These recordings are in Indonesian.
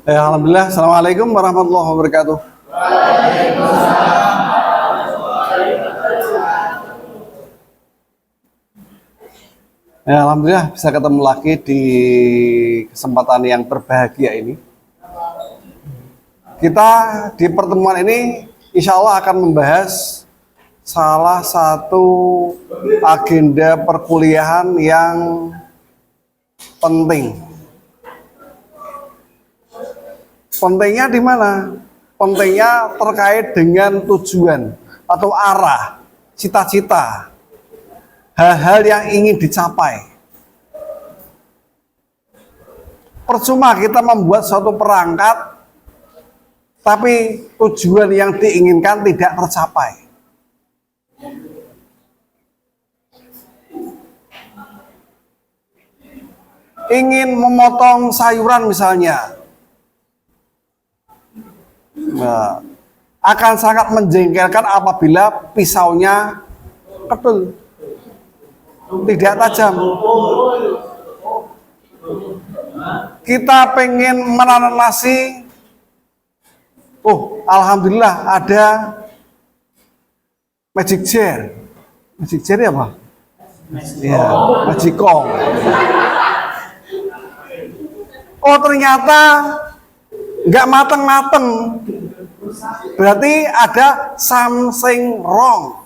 Alhamdulillah. Assalamualaikum warahmatullahi wabarakatuh. Alhamdulillah bisa ketemu lagi di kesempatan yang berbahagia ini. Kita di pertemuan ini insya Allah akan membahas salah satu agenda perkuliahan yang penting. Pentingnya di mana? Pentingnya terkait dengan tujuan atau arah, cita-cita, hal-hal yang ingin dicapai. Percuma kita membuat suatu perangkat, tapi tujuan yang diinginkan tidak tercapai. Ingin memotong sayuran misalnya, nah, akan sangat menjengkelkan apabila pisaunya ketul, tidak tajam. Kita pengen menanam nasi, alhamdulillah ada magic jar. Magic jar ya apa? Ya, magicom. Ternyata nggak mateng-mateng. Berarti ada something wrong.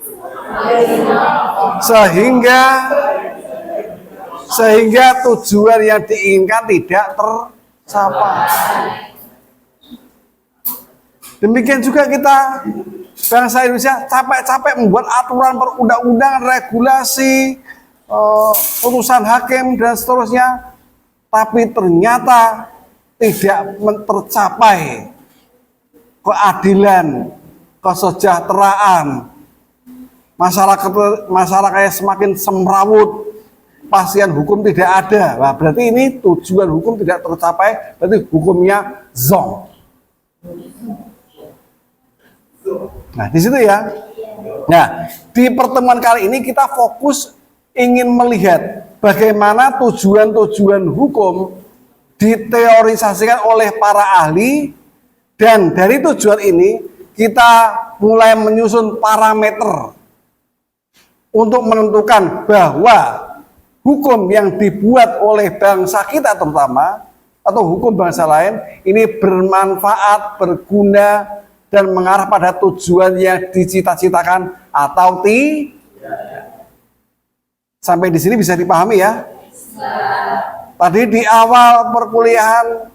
Sehingga tujuan yang diinginkan tidak tercapai. Demikian juga kita bangsa Indonesia capek-capek membuat aturan perundang-undangan, regulasi, putusan hakim dan seterusnya, tapi ternyata tidak tercapai keadilan, kesejahteraan, masyarakatnya semakin semrawut, kepastian hukum tidak ada. Nah, berarti ini tujuan hukum tidak tercapai, berarti hukumnya zonk. Nah, di situ ya. Nah, di pertemuan kali ini kita fokus ingin melihat bagaimana tujuan-tujuan hukum diteorisasikan oleh para ahli, dan dari tujuan ini kita mulai menyusun parameter untuk menentukan bahwa hukum yang dibuat oleh bangsa kita terutama atau hukum bangsa lain ini bermanfaat, berguna, dan mengarah pada tujuan yang dicita-citakan atau tidak. Sampai di sini bisa dipahami ya? Tadi di awal perkuliahan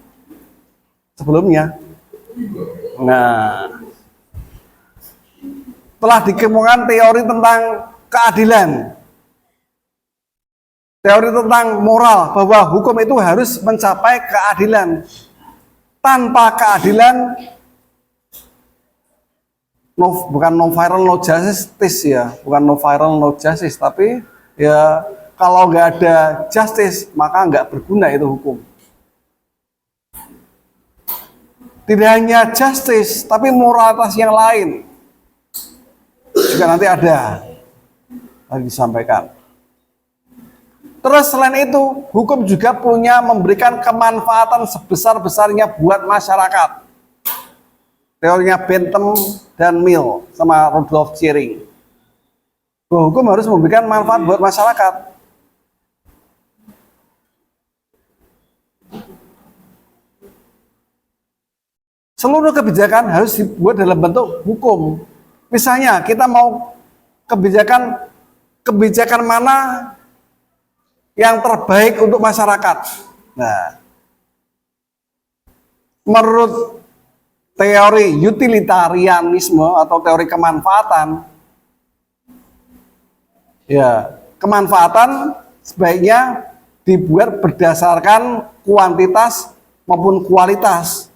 sebelumnya, nah, telah dikemukakan teori tentang keadilan, teori tentang moral, bahwa hukum itu harus mencapai keadilan. Tanpa keadilan, bukan no viral no justice ya, bukan no viral no justice, tapi ya kalau nggak ada justice maka nggak berguna itu hukum. Tidak hanya justice, tapi moralitas yang lain juga nanti ada lagi disampaikan. Terus selain itu, hukum juga punya memberikan kemanfaatan sebesar-besarnya buat masyarakat. Teorinya Bentham dan Mill sama Rudolf Giering. Hukum harus memberikan manfaat buat masyarakat. Seluruh kebijakan harus dibuat dalam bentuk hukum. Misalnya kita mau kebijakan mana yang terbaik untuk masyarakat. Nah, menurut teori utilitarianisme atau teori kemanfaatan, ya, kemanfaatan sebaiknya dibuat berdasarkan kuantitas maupun kualitas.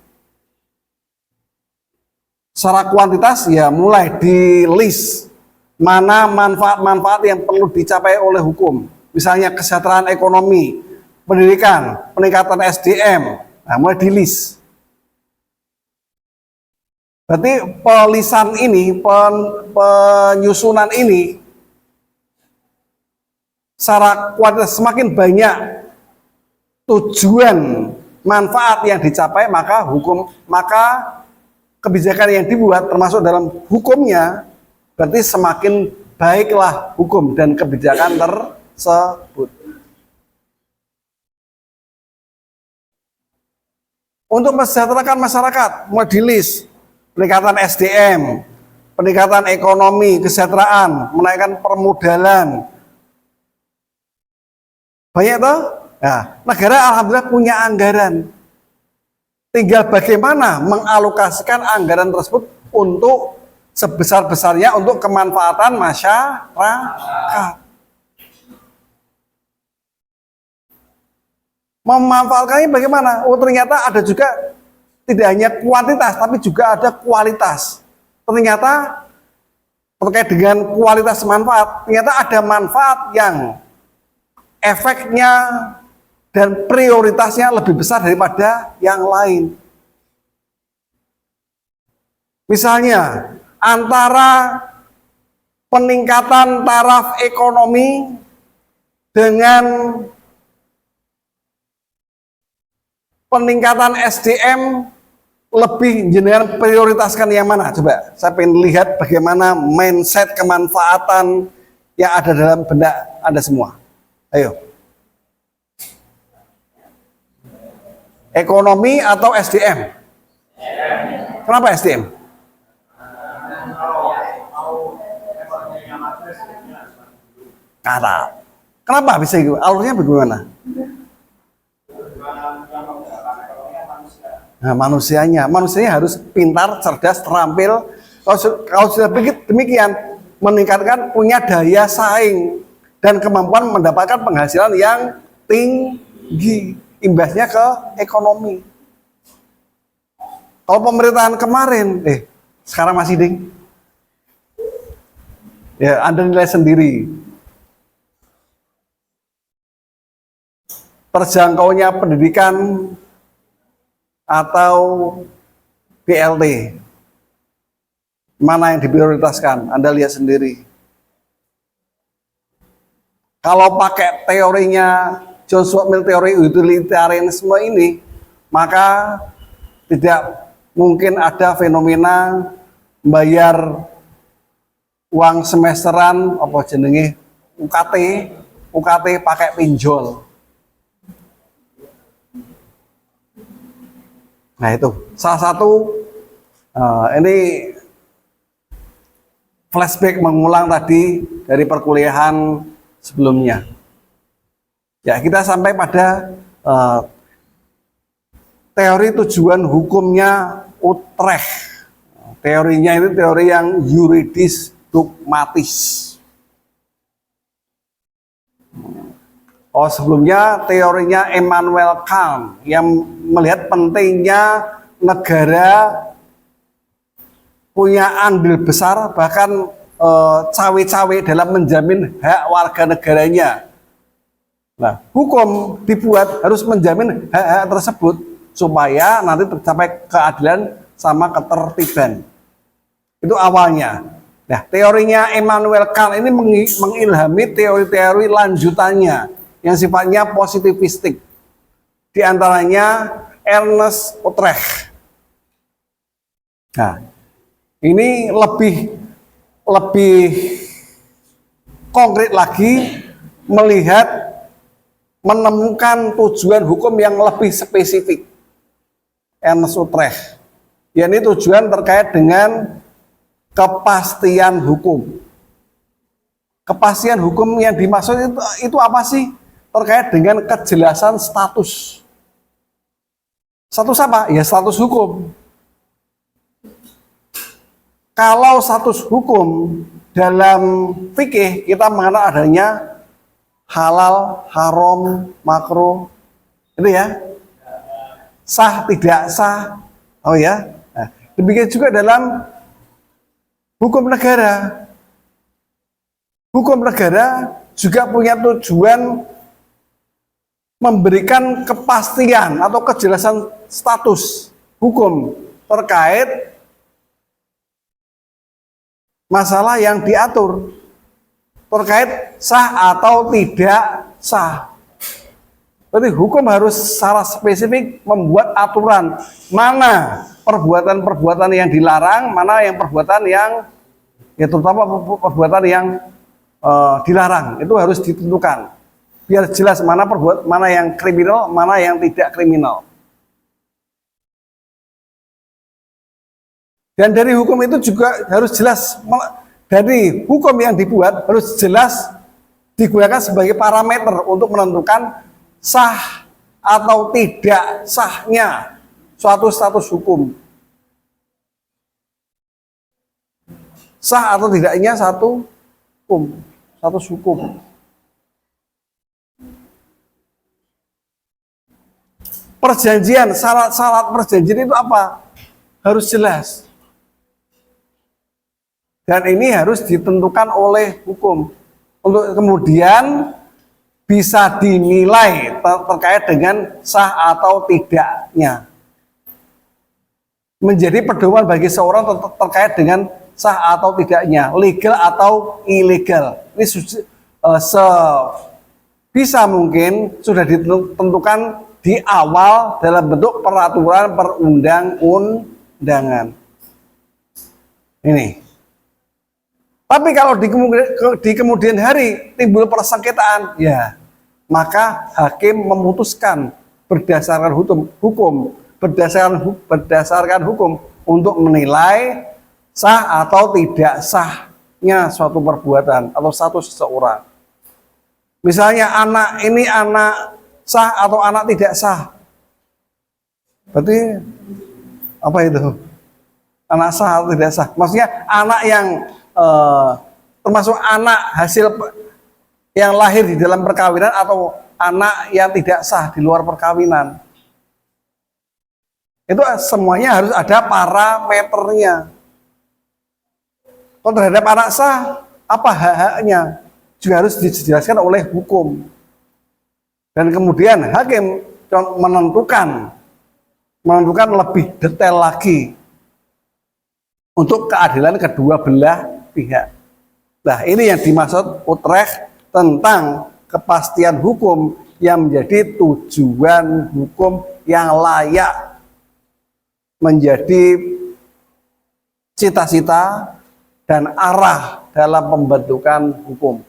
Secara kuantitas ya mulai di list mana manfaat-manfaat yang perlu dicapai oleh hukum. Misalnya kesejahteraan ekonomi, pendidikan, peningkatan SDM, nah mulai di list. Berarti pelisan ini, penyusunan ini secara kuantitas semakin banyak tujuan manfaat yang dicapai, maka kebijakan yang dibuat termasuk dalam hukumnya berarti semakin baiklah hukum dan kebijakan tersebut. Untuk mensejahterakan masyarakat, mulai di list peningkatan SDM, peningkatan ekonomi, kesejahteraan, menaikkan permodalan. Banyak toh? Nah, negara alhamdulillah punya anggaran. Tinggal bagaimana mengalokasikan anggaran tersebut untuk sebesar-besarnya untuk kemanfaatan masyarakat. Memanfaatkannya bagaimana? Oh, ternyata ada juga tidak hanya kuantitas tapi juga ada kualitas. Ternyata terkait dengan kualitas manfaat, ternyata ada manfaat yang efeknya dan prioritasnya lebih besar daripada yang lain. Misalnya, antara peningkatan taraf ekonomi dengan peningkatan SDM lebih jenengan prioritaskan yang mana? Coba saya ingin lihat bagaimana mindset kemanfaatan yang ada dalam benak Anda semua. Ayo. Ekonomi atau SDM? Kenapa SDM? Kata. Kenapa bisa itu? Alurnya bagaimana? Nah, manusianya harus pintar, cerdas, terampil. Kalau sudah demikian, meningkatkan punya daya saing dan kemampuan mendapatkan penghasilan yang tinggi, imbasnya ke ekonomi. Kalau pemerintahan kemarin, sekarang masih ding. Ya, Anda nilai sendiri. Terjangkaunya pendidikan atau BLT, mana yang diprioritaskan? Anda lihat sendiri. Kalau pakai teorinya John Stuart Mill, teori utilitarianisme ini, maka tidak mungkin ada fenomena bayar uang semesteran apa jenenge UKT pakai pinjol. Nah, itu salah satu ini flashback mengulang tadi dari perkuliahan sebelumnya. Ya, kita sampai pada teori tujuan hukumnya Utrecht. Teorinya itu teori yang yuridis dogmatis. Oh, sebelumnya teorinya Immanuel Kant yang melihat pentingnya negara punya andil besar, bahkan cawe-cawe dalam menjamin hak warga negaranya. Nah, hukum dibuat harus menjamin hak-hak tersebut supaya nanti tercapai keadilan sama ketertiban. Itu awalnya. Nah, teorinya Immanuel Kant ini mengilhami teori-teori lanjutannya yang sifatnya positivistik. Di antaranya Ernest Utrecht. Nah, ini lebih konkret lagi melihat menemukan tujuan hukum yang lebih spesifik. Ernest Utrecht. Yakni tujuan terkait dengan kepastian hukum. Kepastian hukum yang dimaksud itu apa sih? Terkait dengan kejelasan status. Status apa? Ya status hukum. Kalau status hukum dalam fikih kita mengenal adanya halal, haram, makruh, itu ya. Sah, tidak sah. Oh ya. Nah, demikian juga dalam hukum negara. Hukum negara juga punya tujuan memberikan kepastian atau kejelasan status hukum terkait masalah yang diatur, terkait sah atau tidak sah. Berarti hukum harus secara spesifik membuat aturan mana perbuatan-perbuatan yang dilarang, mana yang perbuatan yang ya terutama perbuatan yang dilarang itu harus ditentukan biar jelas mana yang kriminal, mana yang tidak kriminal. Dan dari hukum itu juga harus jelas, dari hukum yang dibuat harus jelas digunakan sebagai parameter untuk menentukan sah atau tidak sahnya suatu status hukum. Sah atau tidaknya satu hukum, status hukum. Perjanjian, syarat-syarat perjanjian itu apa? Harus jelas. Dan ini harus ditentukan oleh hukum. Untuk kemudian bisa dinilai terkait dengan sah atau tidaknya. Menjadi pedoman bagi seorang terkait dengan sah atau tidaknya, legal atau ilegal. Ini sebisa mungkin sudah ditentukan di awal dalam bentuk peraturan perundang-undangan. Ini. Tapi kalau di kemudian hari timbul persengketaan, ya maka hakim memutuskan berdasarkan berdasarkan hukum untuk menilai sah atau tidak sahnya suatu perbuatan atau status seseorang. Misalnya anak ini anak sah atau anak tidak sah. Berarti apa itu? Anak sah atau tidak sah? Maksudnya anak yang termasuk anak hasil yang lahir di dalam perkawinan atau anak yang tidak sah di luar perkawinan. Itu semuanya harus ada parameternya. Kalau terhadap anak sah, apa hak-haknya juga harus dijelaskan oleh hukum. Dan kemudian hakim menentukan lebih detail lagi untuk keadilan kedua belah pihak. Nah, ini yang dimaksud Utrecht tentang kepastian hukum yang menjadi tujuan hukum yang layak menjadi cita-cita dan arah dalam pembentukan hukum.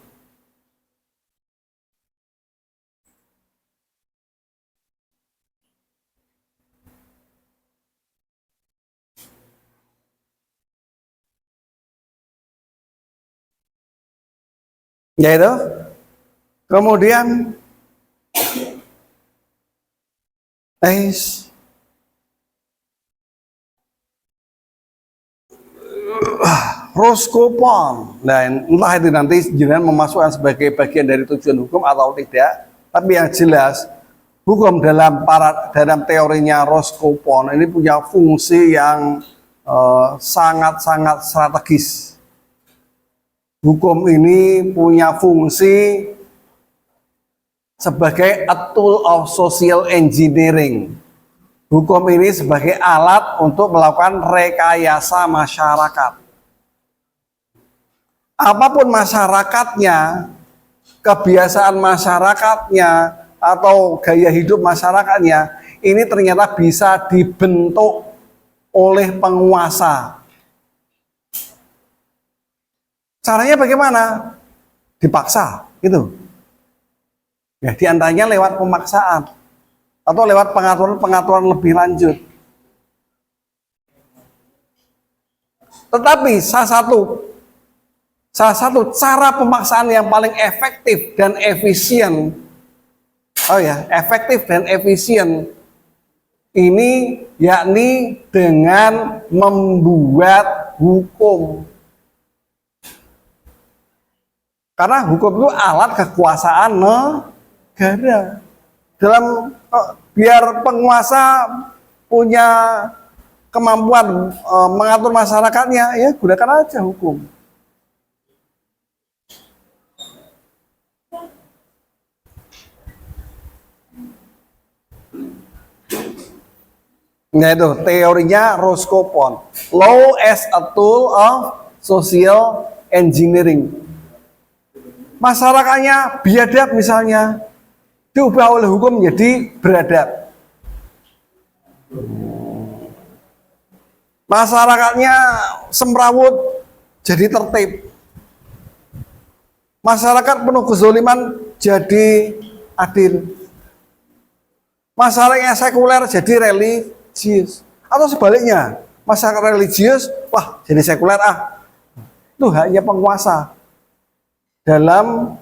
Yaitu kemudian Roscoe. Nah, entah itu nanti jangan memasukkan sebagai bagian dari tujuan hukum atau tidak, tapi yang jelas hukum dalam teorinya Roscoe ini punya fungsi yang sangat-sangat strategis. Hukum ini punya fungsi sebagai a tool of social engineering. Hukum ini sebagai alat untuk melakukan rekayasa masyarakat. Apapun masyarakatnya, kebiasaan masyarakatnya, atau gaya hidup masyarakatnya, ini ternyata bisa dibentuk oleh penguasa. Caranya bagaimana? Dipaksa, gitu. Ya, diantaranya lewat pemaksaan atau lewat pengaturan lebih lanjut. Tetapi salah satu cara pemaksaan yang paling efektif dan efisien, ini yakni dengan membuat hukum. Karena hukum itu alat kekuasaan negara. Biar penguasa punya kemampuan mengatur masyarakatnya, ya gunakan aja hukum. Nah itu teorinya Roscoe. Law as a tool of social engineering. Masyarakatnya biadab misalnya, diubah oleh hukum menjadi beradab. Masyarakatnya semrawut jadi tertib. Masyarakat penuh kezaliman jadi adil. Masyarakatnya sekuler jadi religius. Atau sebaliknya, masyarakat religius, wah jadi sekuler Itu haknya penguasa dalam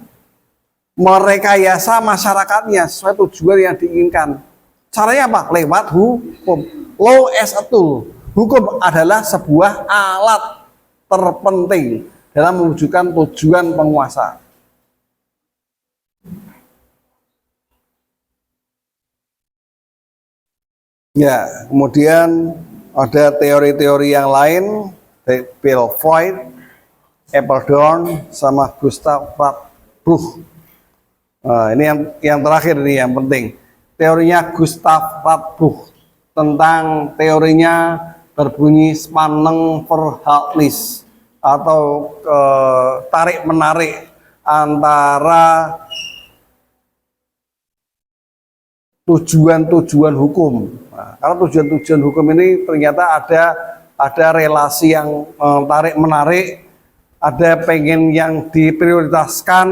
merekayasa masyarakatnya sesuai tujuan yang diinginkan. Caranya apa? Lewat hukum. Law as a tool. Hukum adalah sebuah alat terpenting dalam mewujudkan tujuan penguasa. Ya, kemudian ada teori-teori yang lain dari Bill Freud, Apeldoorn, sama Gustav Radbruch. Nah, ini yang terakhir ini yang penting. Teorinya Gustav Radbruch tentang teorinya berbunyi Spannungsverhältnis atau tarik menarik antara tujuan-tujuan hukum. Nah, karena tujuan-tujuan hukum ini ternyata ada relasi yang tarik menarik, ada pengen yang diprioritaskan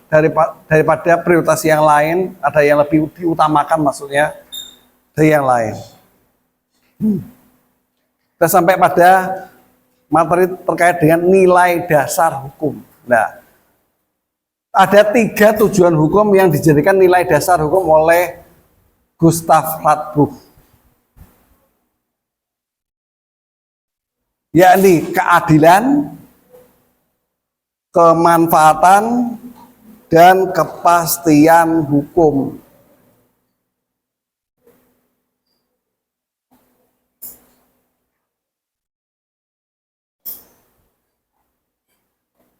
daripada prioritas yang lain, ada yang lebih diutamakan maksudnya dari yang lain. Kita sampai pada materi terkait dengan nilai dasar hukum. Nah, ada 3 tujuan hukum yang dijadikan nilai dasar hukum oleh Gustav Radbruch, yakni keadilan, kemanfaatan, dan kepastian hukum.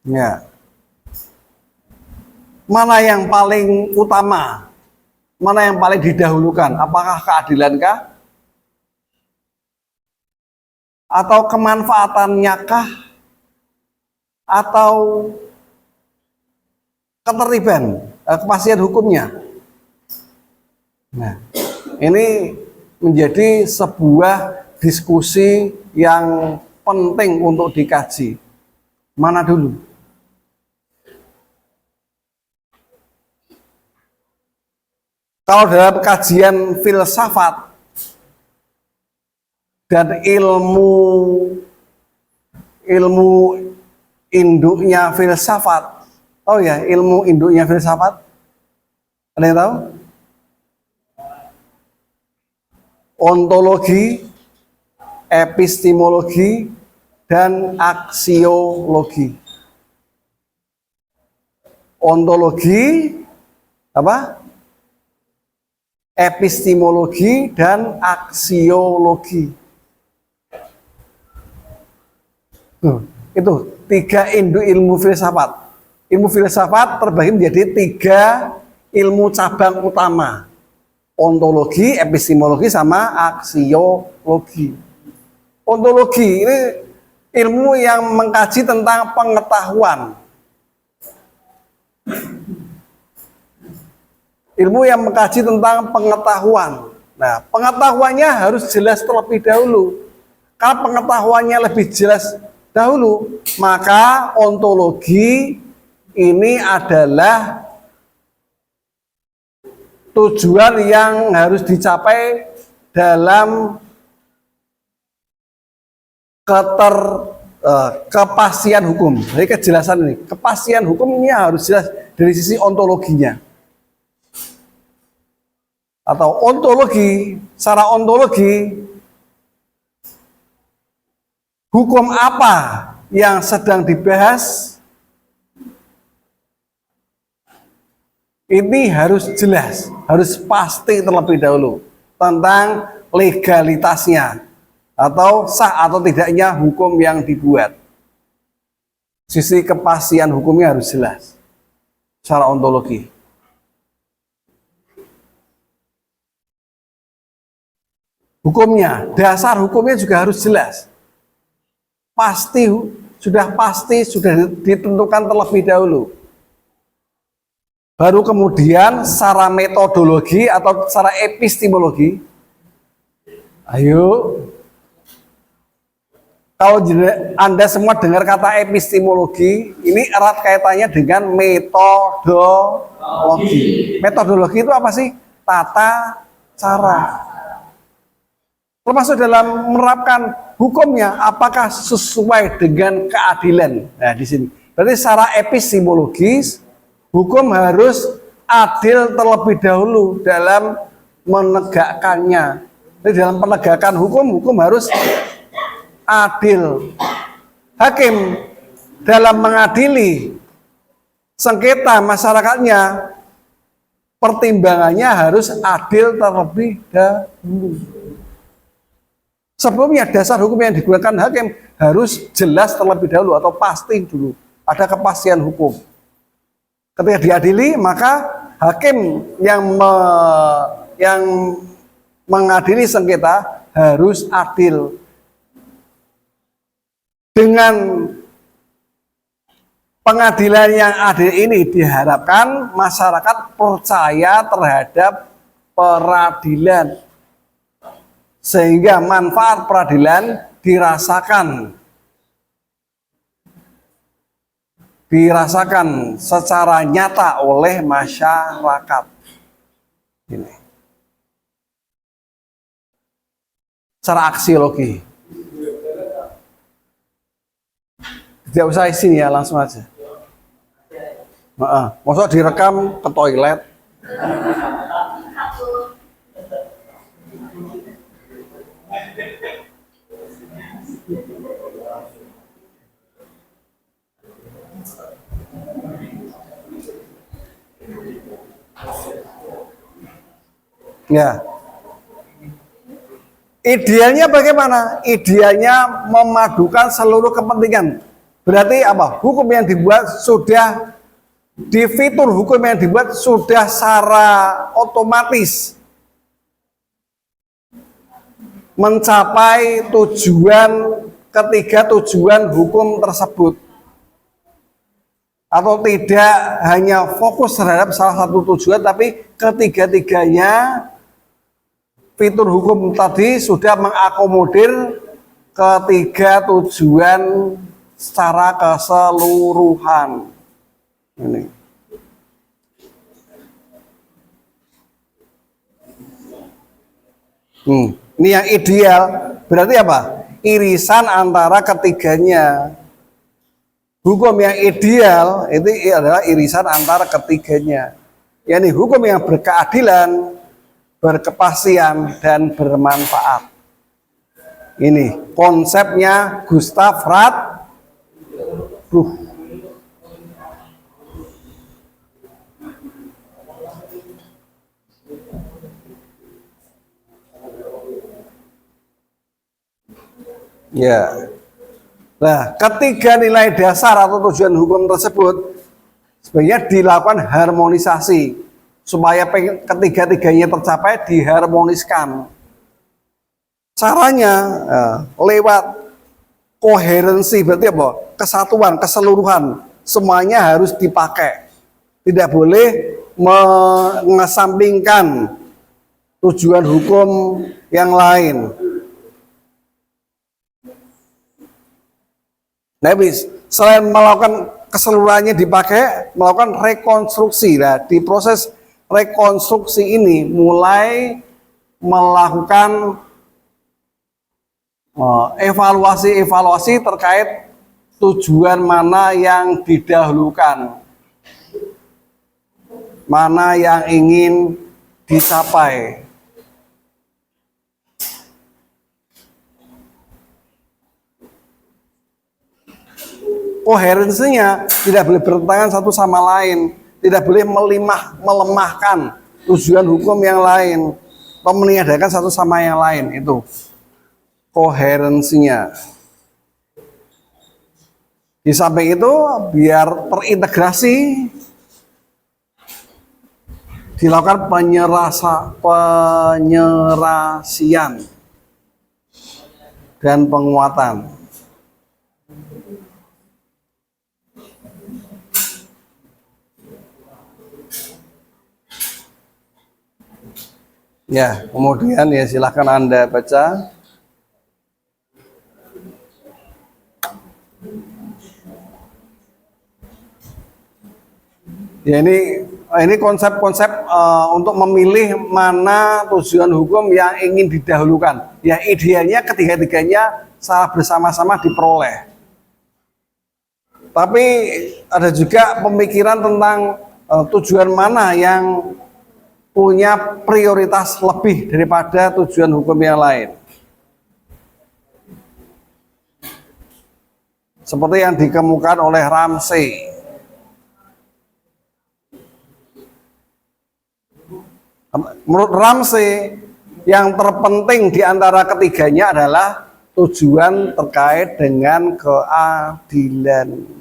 Ya. Mana yang paling utama? Mana yang paling didahulukan? Apakah keadilankah? Atau kemanfaatannya kah? Atau ketertiban, kepastian hukumnya? Nah, ini menjadi sebuah diskusi yang penting untuk dikaji. Mana dulu? Kalau dalam kajian filsafat dan ilmu induknya filsafat, oh ya, ilmu induknya filsafat, ada yang tahu? Ontologi, epistemologi, dan aksiologi. Ontologi, apa? Epistemologi dan aksiologi. Itu 3 induk ilmu filsafat. Ilmu filsafat terbagi menjadi 3 ilmu cabang utama. Ontologi, epistemologi, sama aksiologi. Ontologi ini ilmu yang mengkaji tentang pengetahuan. Ilmu yang mengkaji tentang pengetahuan. Nah, pengetahuannya harus jelas terlebih dahulu. Kalau pengetahuannya lebih jelas dahulu, maka ontologi ini adalah tujuan yang harus dicapai dalam kepastian hukum. Jadi kejelasan ini, kepastian hukum ini harus jelas dari sisi ontologinya. Atau ontologi, secara ontologi, hukum apa yang sedang dibahas ini harus jelas, harus pasti terlebih dahulu tentang legalitasnya atau sah atau tidaknya hukum yang dibuat. Sisi kepastian hukumnya harus jelas secara ontologi. Hukumnya, dasar hukumnya juga harus jelas. Pasti, sudah ditentukan terlebih dahulu. Baru kemudian secara metodologi atau secara epistemologi, ayo, kalau Anda semua dengar kata epistemologi, ini erat kaitannya dengan metodologi. Metodologi itu apa sih? Tata cara. Termasuk dalam menerapkan hukumnya, apakah sesuai dengan keadilan. Nah, di sini. Berarti secara epistemologis, hukum harus adil terlebih dahulu dalam menegakkannya. Jadi dalam penegakan hukum, hukum harus adil. Hakim dalam mengadili sengketa masyarakatnya, pertimbangannya harus adil terlebih dahulu. Sebelumnya dasar hukum yang digunakan hakim harus jelas terlebih dahulu atau pasti dulu. Ada kepastian hukum. Ketika diadili, maka hakim yang mengadili sengketa harus adil. Dengan pengadilan yang adil ini diharapkan masyarakat percaya terhadap peradilan, sehingga manfaat peradilan dirasakan secara nyata oleh masyarakat. Ini secara aksiologi. Tidak usah sini ya, langsung aja. Maksud direkam ke toilet. Ya. Idealnya bagaimana? Idealnya memadukan seluruh kepentingan. Berarti apa? Hukum yang dibuat sudah, di fitur hukum yang dibuat sudah secara otomatis mencapai ketiga tujuan hukum tersebut, atau tidak hanya fokus terhadap salah satu tujuan, tapi ketiga-tiganya fitur hukum tadi sudah mengakomodir ketiga tujuan secara keseluruhan. Ini. Ini yang ideal. Berarti apa? Irisan antara ketiganya. Hukum yang ideal itu adalah irisan antara ketiganya. yakni hukum yang berkeadilan, berkepastian, dan bermanfaat. Ini konsepnya Gustav Radbruch. Ya. Nah, ketiga nilai dasar atau tujuan hukum tersebut sebenarnya dilakukan harmonisasi supaya ketiga-tiganya tercapai, diharmoniskan. Caranya lewat koherensi, berarti apa? Kesatuan, keseluruhan, semuanya harus dipakai. Tidak boleh mengesampingkan tujuan hukum yang lain. Nah, selain melakukan keseluruhannya dipakai, melakukan rekonstruksi. Nah, di proses rekonstruksi ini mulai melakukan evaluasi terkait tujuan mana yang didahulukan, mana yang ingin dicapai. Koherensinya tidak boleh bertentangan satu sama lain, tidak boleh melemahkan tujuan hukum yang lain, atau meniadakan satu sama yang lain. Itu koherensinya. Di samping itu, biar terintegrasi, dilakukan penyerasian dan penguatan. Ya, kemudian ya silahkan Anda baca. Ya ini konsep-konsep untuk memilih mana tujuan hukum yang ingin didahulukan. Ya idealnya ketiga-tiganya secara bersama-sama diperoleh. Tapi ada juga pemikiran tentang tujuan mana yang punya prioritas lebih daripada tujuan hukum yang lain. Seperti yang dikemukakan oleh Ramsey. Menurut Ramsey, yang terpenting di antara ketiganya adalah tujuan terkait dengan keadilan.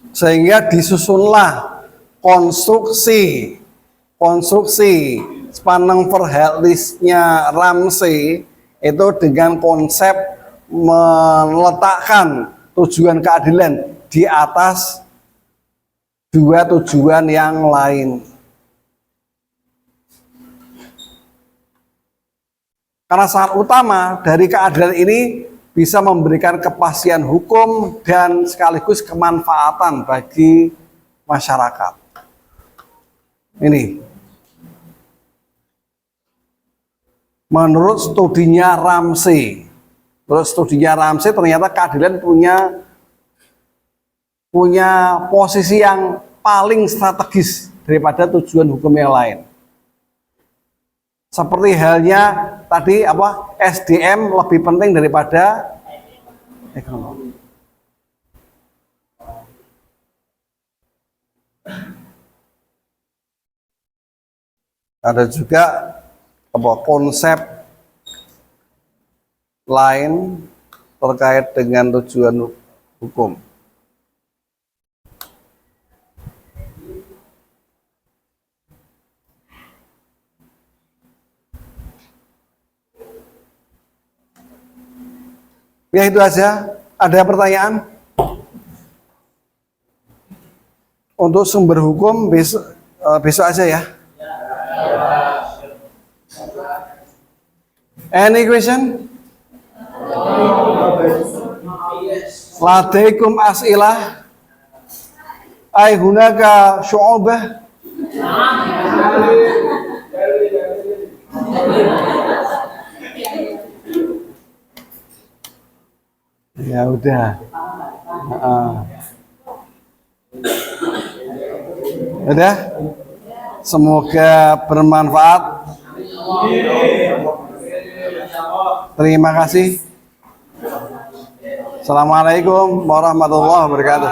Sehingga disusunlah konstruksi Spangenverhältnisnya Ramsey itu dengan konsep meletakkan tujuan keadilan di atas dua tujuan yang lain. Karena syarat utama dari keadilan ini bisa memberikan kepastian hukum dan sekaligus kemanfaatan bagi masyarakat. Ini menurut studinya Ramsey. Ternyata keadilan punya posisi yang paling strategis daripada tujuan hukum yang lain. Seperti halnya tadi SDM lebih penting daripada ekonomi. Ada juga konsep lain terkait dengan tujuan hukum. Ya itu aja. Ada pertanyaan? Untuk sumber hukum besok aja ya. Any question? Ladaikum as'ilah? Ay hunaka syu'ubah? Ya udah. Udah. Semoga bermanfaat. Terima kasih. Assalamualaikum warahmatullahi wabarakatuh.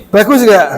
Bagus gak?